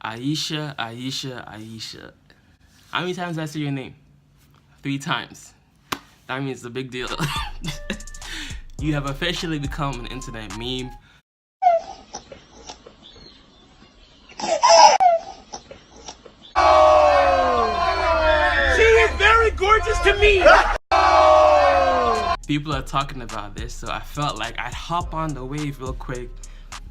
Ayesha, Ayesha, Ayesha. How many times did I say your name? 3 times. That means it's a big deal. You have officially become an internet meme. She is very gorgeous to me! People are talking about this, so I felt like I'd hop on the wave real quick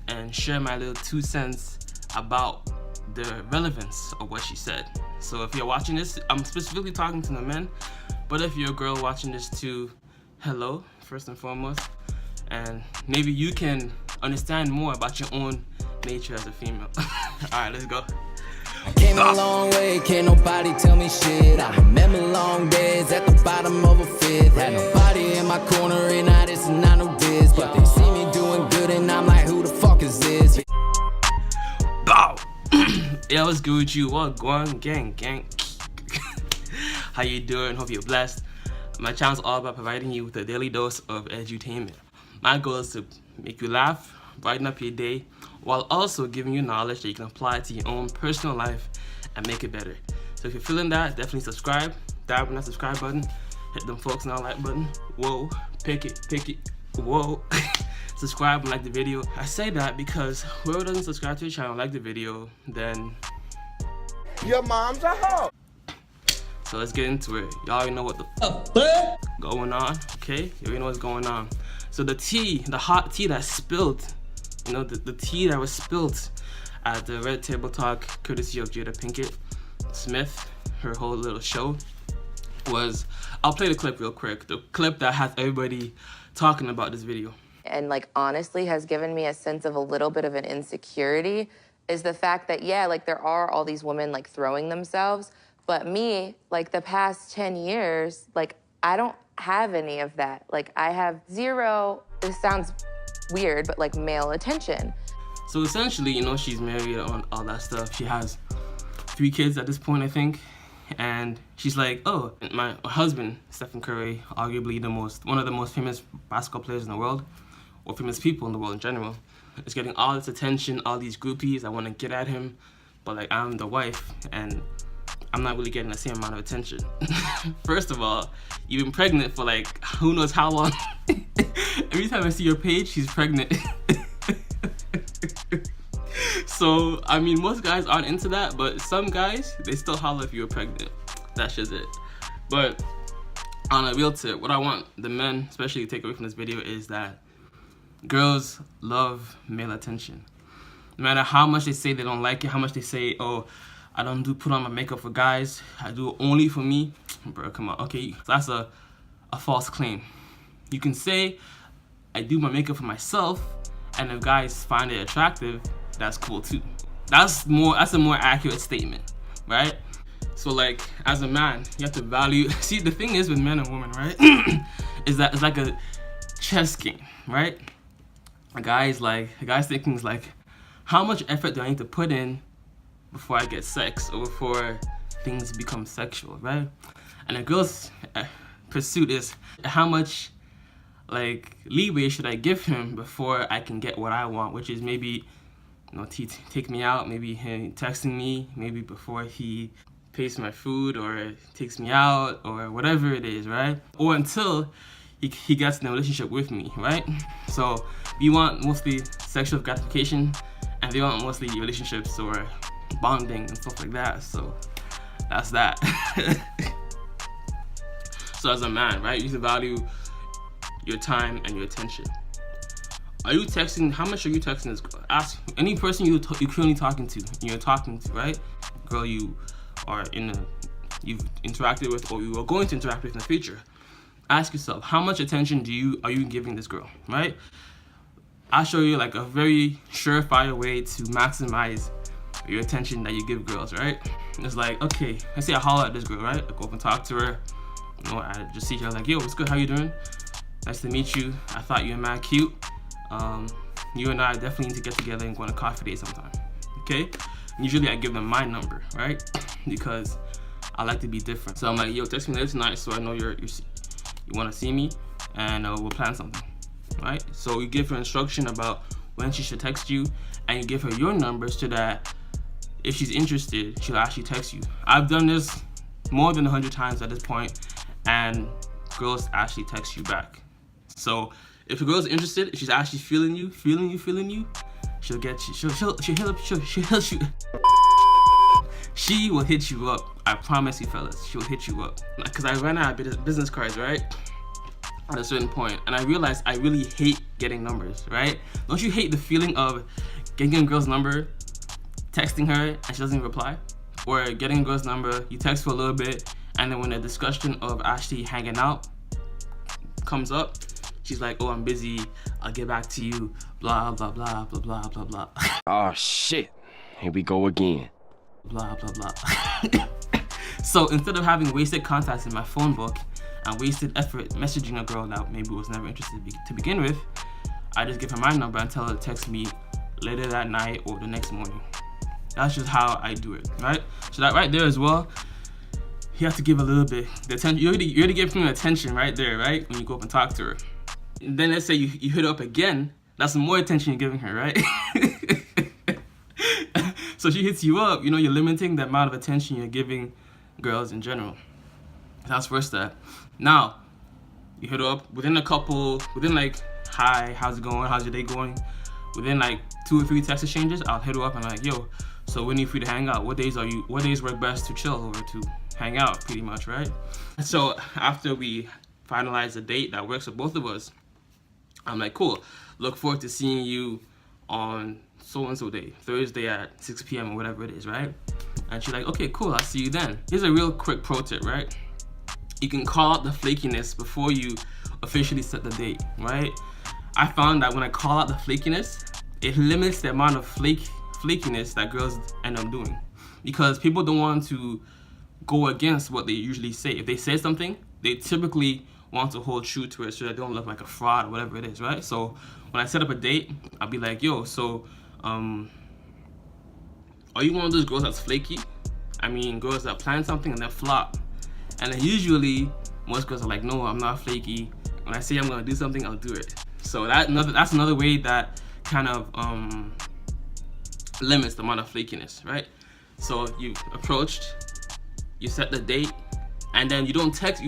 and share my little 2 cents about the relevance of what she said. So if you're watching this, I'm specifically talking to the men, but if you're a girl watching this too, hello, first and foremost, and maybe you can understand more about your own nature as a female. Alright, let's go. I came a long way, can't nobody tell me shit. I remember long days at the bottom of a fifth. Had nobody in my corner and now this is not no diss. But they see me doing good and I'm like, who the fuck is this? Bow! Yeah, what's good with you? What going, gang? How you doing? Hope you're blessed. My channel's all about providing you with a daily dose of edutainment. My goal is to make you laugh, brighten up your day, while also giving you knowledge that you can apply to your own personal life and make it better. So if you're feeling that, definitely subscribe. Dab on that subscribe button. Hit them folks on that like button. Whoa, pick it. Whoa. Subscribe and like the video. I say that because whoever doesn't subscribe to the channel, like the video, then Your mom's a hoe. so let's get into it. Y'all already know what the going on, okay? You already know what's going on. So the tea, the hot tea that spilled, you know, the tea that was spilled at the Red Table Talk, courtesy of Jada Pinkett Smith, her whole little show, was, I'll play the clip real quick. The clip that has everybody talking about this video. And like honestly has given me a sense of a little bit of an insecurity is the fact that, yeah, like there are all these women like throwing themselves, but me, like the past 10 years, like I don't have any of that. Like I have zero, this sounds weird, but like male attention. So essentially, you know, she's married and all that stuff. She has 3 kids at this point, I think. And she's like, oh, my husband, Stephen Curry, arguably one of the most famous basketball players in the world, or famous people in the world in general, is getting all this attention, all these groupies. I want to get at him, but like I'm the wife and I'm not really getting the same amount of attention. First of all, you've been pregnant for like who knows how long. Every time I see your page, she's pregnant. So, I mean, most guys aren't into that, but some guys, they still holler if you're pregnant. That's just it. But on a real tip, what I want the men, especially, to take away from this video is that girls love male attention. No matter how much they say they don't like it, how much they say, oh, I don't put on my makeup for guys, I do it only for me. Bro, come on. Okay, so that's a false claim. You can say, I do my makeup for myself, and if guys find it attractive, that's cool too. That's a more accurate statement, right? So like, as a man, you have to value, see, the thing is with men and women, right, is that it's like a chess game, right? A guy's thinking is like, how much effort do I need to put in before I get sex or before things become sexual, right? And a girl's pursuit is how much like leeway should I give him before I can get what I want, which is maybe, you know, take me out, maybe him texting me, maybe before he pays for my food or takes me out or whatever it is, right? Or until he gets in a relationship with me, right? So we want mostly sexual gratification and they want mostly relationships or bonding and stuff like that. So that's that. So as a man, right, you should value your time and your attention. Are you texting? How much are you texting this girl? Ask any person you're currently talking to, right? Girl you are you've interacted with or you are going to interact with in the future. Ask yourself, how much attention are you giving this girl, right? I'll show you like a very surefire way to maximize your attention that you give girls, right? It's like, okay, let's say I holler at this girl, right? I go up and talk to her. You know, I just see her like, yo, what's good? How you doing? Nice to meet you. I thought you were mad cute. You and I definitely need to get together and go on a coffee date sometime, okay? Usually I give them my number, right? Because I like to be different. So I'm like, yo, text me later tonight so I know you want to see me and we'll plan something, right? So you give her instruction about when she should text you and you give her your number so that if she's interested, she'll actually text you. I've done this more than 100 times at this point, and girls actually text you back. So if a girl's interested, if she's actually feeling you, she'll get you. She'll hit you. She will hit you up. I promise you, fellas. She'll hit you up. Because I ran out of business cards, right? At a certain point, and I realized I really hate getting numbers, right? Don't you hate the feeling of getting a girl's number, texting her, and she doesn't even reply? Or getting a girl's number, you text for a little bit, and then when the discussion of actually hanging out comes up, she's like, oh, I'm busy, I'll get back to you, blah, blah, blah, blah, blah, blah, blah. Oh, shit. Here we go again. Blah, blah, blah. So instead of having wasted contacts in my phone book and wasted effort messaging a girl that maybe was never interested to begin with, I just give her my number and tell her to text me later that night or the next morning. That's just how I do it, right? So that right there as well, you have to give a little bit the attention. You already give her attention right there, right? When you go up and talk to her. And then let's say you hit her up again, that's more attention you're giving her, right? So she hits you up, you know, you're limiting the amount of attention you're giving girls in general. That's first step. Now, you hit her up within like, hi, how's it going? How's your day going? Within like 2 or 3 text exchanges, I'll hit her up and I'm like, yo, so when are you free to hang out? What days work best to chill or to hang out, pretty much, right? So after we finalize a date that works for both of us, I'm like, cool, look forward to seeing you on so-and-so day, Thursday at 6 p.m. or whatever it is, right? And she's like, okay, cool, I'll see you then. Here's a real quick pro tip, right? You can call out the flakiness before you officially set the date, right? I found that when I call out the flakiness, it limits the amount of flakiness that girls end up doing. Because people don't want to go against what they usually say. If they say something, they typically want to hold true to it so they don't look like a fraud or whatever it is, right? So when I set up a date, I'll be like, yo, so are you one of those girls that's flaky? I mean, girls that plan something and then flop. And then usually most girls are like, no, I'm not flaky. When I say I'm gonna do something, I'll do it. So that's another way that kind of limits the amount of flakiness, right? So you approached, you set the date, and then you don't text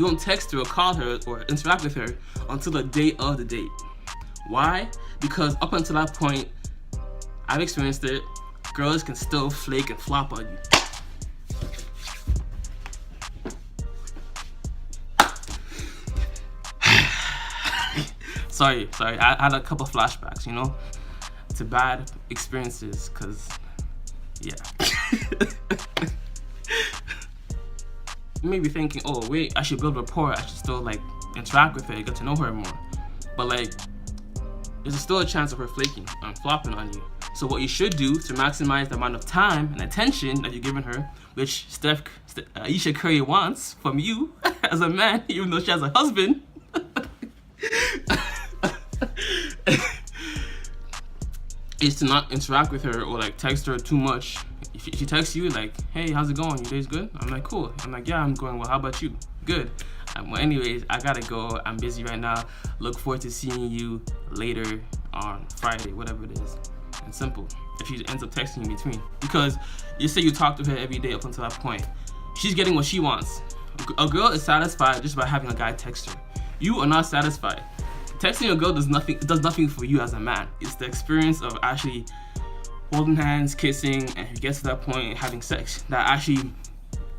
her or call her or interact with her until the day of the date. Why? Because up until that point, I've experienced it, girls can still flake and flop on you. Sorry, I had a couple flashbacks, you know, to bad experiences, cause, yeah. You may be thinking, oh wait, I should build rapport, I should still like interact with her, get to know her more. But like, there's still a chance of her flaking and flopping on you. So what you should do to maximize the amount of time and attention that you're giving her, which Ayesha Curry wants from you as a man, even though she has a husband, is to not interact with her or like text her too much. If she texts you like, hey, how's it going? Your day's good? I'm like, cool. I'm like, yeah, I'm going well. How about you? Good. Well, anyways, I gotta go. I'm busy right now. Look forward to seeing you later on Friday, whatever it is. And simple. If she ends up texting in between, because you say you talk to her every day up until that point, she's getting what she wants. A girl is satisfied just by having a guy text her. You are not satisfied. Texting a girl does nothing for you as a man. It's the experience of actually holding hands, kissing, and you get to that point having sex that actually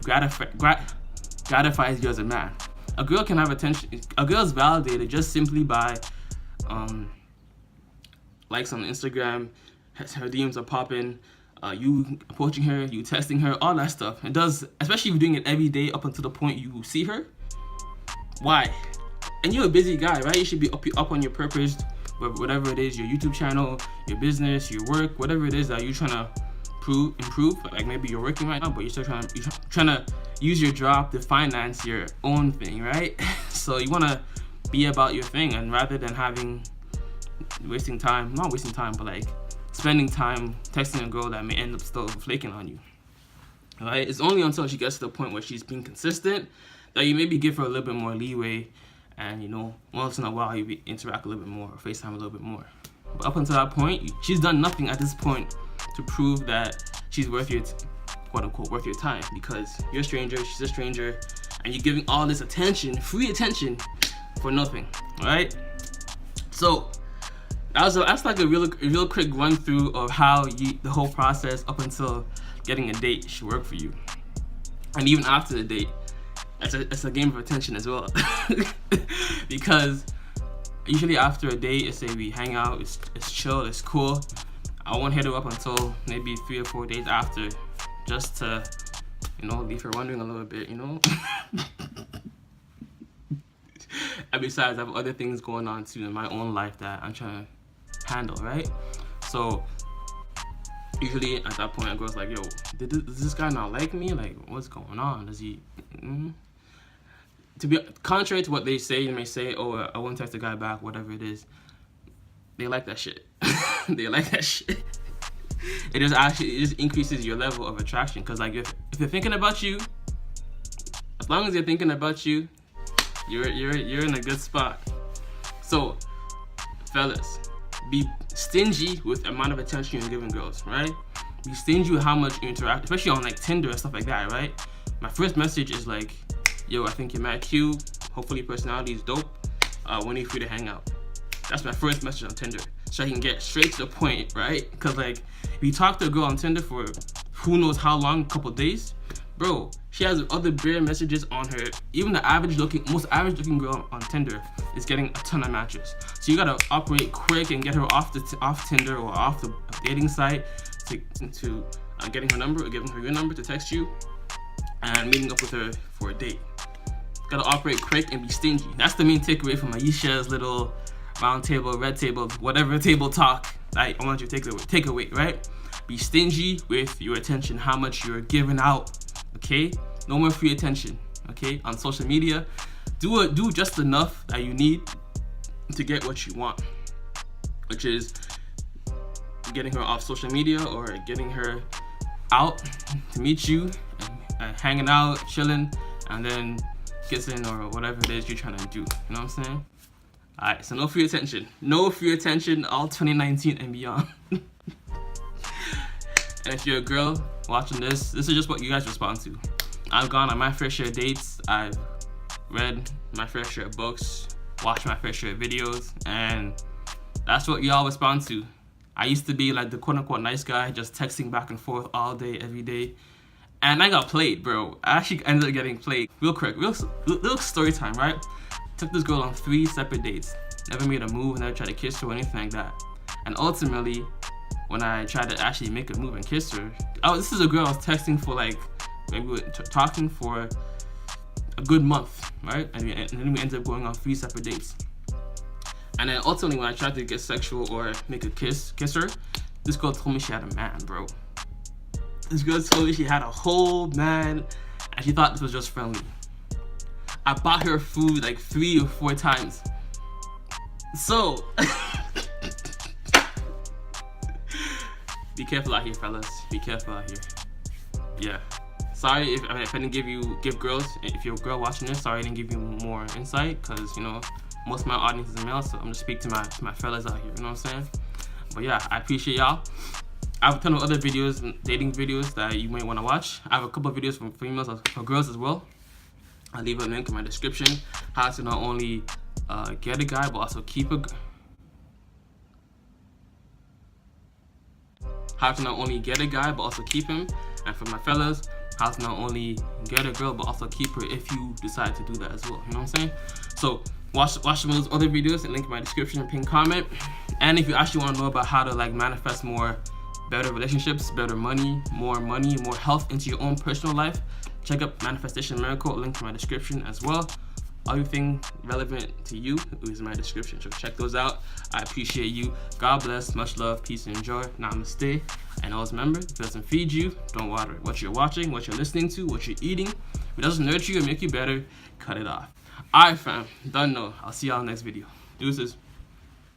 gratifies you as a man. A girl can have attention. A girl is validated just simply by likes on Instagram, her DMs are popping, you approaching her, you texting her, all that stuff. It does, especially if you're doing it every day up until the point you see her. Why? And you're a busy guy, right? You should be up on your purpose, whatever it is, your YouTube channel, your business, your work, whatever it is that you're trying to improve. Like maybe you're working right now, but you're still trying to use your job to finance your own thing, right? So you want to be about your thing, and rather than not wasting time, but like spending time texting a girl that may end up still flaking on you, right? It's only until she gets to the point where she's being consistent that you maybe give her a little bit more leeway, and you know, once in a while you interact a little bit more, or FaceTime a little bit more. But up until that point, she's done nothing at this point to prove that she's worth your quote unquote worth your time, because you're a stranger, she's a stranger, and you're giving all this attention, free attention, for nothing. All right. So that's like a real quick run through of how the whole process up until getting a date should work for you, and even after the date. It's a game of attention as well. Because usually after a date, it's say we hang out, it's chill, it's cool. I won't hit her up until maybe 3 or 4 days after, just to, leave her wondering a little bit, And besides, I have other things going on too in my own life that I'm trying to handle, right? So usually at that point, a girl's like, yo, does this guy not like me? Like, what's going on? Does he... To be contrary to what they say, you may say, oh, I won't text the guy back, whatever it is. They like that shit. They like that shit. It just increases your level of attraction. Because like if they're thinking about you, as long as they're thinking about you, you're in a good spot. So, fellas, be stingy with the amount of attention you're giving girls, right? Be stingy with how much you interact, especially on like Tinder and stuff like that, right? My first message is like, yo, I think you're mad cute. Hopefully personality is dope. When are you free to hang out? That's my first message on Tinder. So I can get straight to the point, right? Because like, if you talk to a girl on Tinder for who knows how long, a couple days, bro, she has other bare messages on her. Even the most average looking girl on Tinder is getting a ton of matches. So you gotta operate quick and get her off Tinder or off the dating site to getting her number or giving her your number to text you and meeting up with her for a date. Gotta operate quick and be stingy. That's the main takeaway from Ayesha's little round table, red table, whatever table talk I want you to take away, right? Be stingy with your attention, how much you're giving out, okay? No more free attention, okay? On social media, do just enough that you need to get what you want, which is getting her off social media or getting her out to meet you and hanging out, chilling, and then kissing or whatever it is you're trying to do. You know what I'm saying? Alright, so no free attention. No free attention all 2019 and beyond. And if you're a girl watching this is just what you guys respond to. I've gone on my fair share of dates. I've read my fair share of books, watched my fair share of videos, and that's what y'all respond to. I used to be like the quote-unquote nice guy, just texting back and forth all day, every day. And I got played, bro. I actually ended up getting played. Real quick, little story time, right? Took this girl on 3 separate dates. Never made a move, never tried to kiss her or anything like that. And ultimately, when I tried to actually make a move and kiss her, this is a girl I was texting for like, we were talking for a good month, right? And then we ended up going on 3 separate dates. And then ultimately, when I tried to get sexual or make a kiss her, this girl told me she had a man, bro. This girl told me she had a whole man, and she thought this was just friendly. I bought her food like 3 or 4 times. So, be careful out here, fellas. Be careful out here. Yeah. Sorry if I didn't give girls, if you're a girl watching this, sorry I didn't give you more insight, because, most of my audience is male, so I'm just speaking to my fellas out here, you know what I'm saying? But yeah, I appreciate y'all. I have a ton of other videos, dating videos that you might want to watch. I have a couple of videos from females, for girls as well. I'll leave a link in my description. How to not only get a guy, but also keep a... How to not only get a guy, but also keep him. And for my fellas, how to not only get a girl, but also keep her if you decide to do that as well. You know what I'm saying? So watch some of those other videos and link in my description and pin comment. And if you actually want to know about how to like manifest more better relationships, better money, more health into your own personal life, check out Manifestation Miracle, link in my description as well. Everything relevant to you is in my description, so check those out. I appreciate you. God bless, much love, peace, and joy. Namaste. And always remember, if it doesn't feed you, don't water it. What you're watching, what you're listening to, what you're eating, if it doesn't nurture you and make you better, cut it off. Alright fam, done know. I'll see y'all in the next video. Deuces.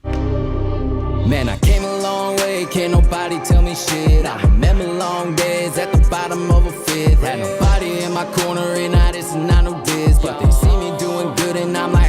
Man, I came a long way, can't nobody tell me shit. I remember long days at the bottom of a fifth. Had nobody in my corner, and I this and I know this. But they see me doing good, and I'm like,